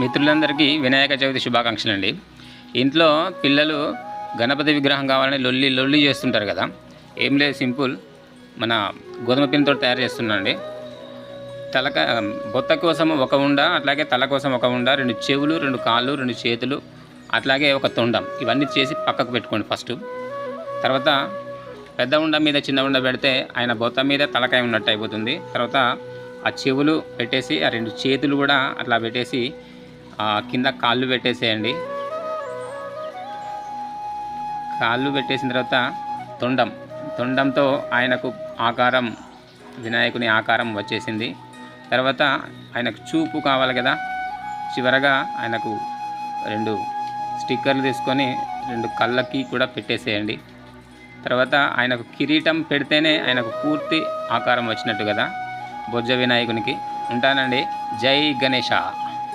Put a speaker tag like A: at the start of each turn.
A: మిత్రులందరికీ వినాయక చవితి శుభాకాంక్షలు అండి. ఇంట్లో పిల్లలు గణపతి విగ్రహం కావాలని లొల్లి లొల్లి చేస్తుంటారు కదా. ఏం లేదు, సింపుల్. మన గోధుమ పిండితో తయారు చేస్తున్నాండి. బొత్త కోసం ఒక ఉండ, అట్లాగే తల కోసం ఒక ఉండ, 2 చెవులు, 2 కాళ్ళు, 2 చేతులు, అట్లాగే ఒక తొండం, ఇవన్నీ చేసి పక్కకు పెట్టుకోండి ఫస్ట్. తర్వాత పెద్ద ఉండ మీద చిన్న ఉండ పెడితే ఆయన బొత్త మీద తలకాయ ఉన్నట్టు అయిపోతుంది. తర్వాత ఆ చెవులు పెట్టేసి ఆ 2 చేతులు కూడా అట్లా పెట్టేసి కింద కాళ్ళు పెట్టేసేయండి. కాళ్ళు పెట్టేసిన తర్వాత తొండంతో ఆయనకు ఆకారం, వినాయకుని ఆకారం వచ్చేసింది. తర్వాత ఆయనకు చూపు కావాలి కదా. చివరగా ఆయనకు 2 స్టిక్కర్లు తీసుకొని 2 కళ్ళకి కూడా పెట్టేసేయండి. తర్వాత ఆయనకు కిరీటం పెడితేనే ఆయనకు పూర్తి ఆకారం వచ్చినట్టు కదా బొజ్జ వినాయకునికి. ఉంటానండి. జై గణేష.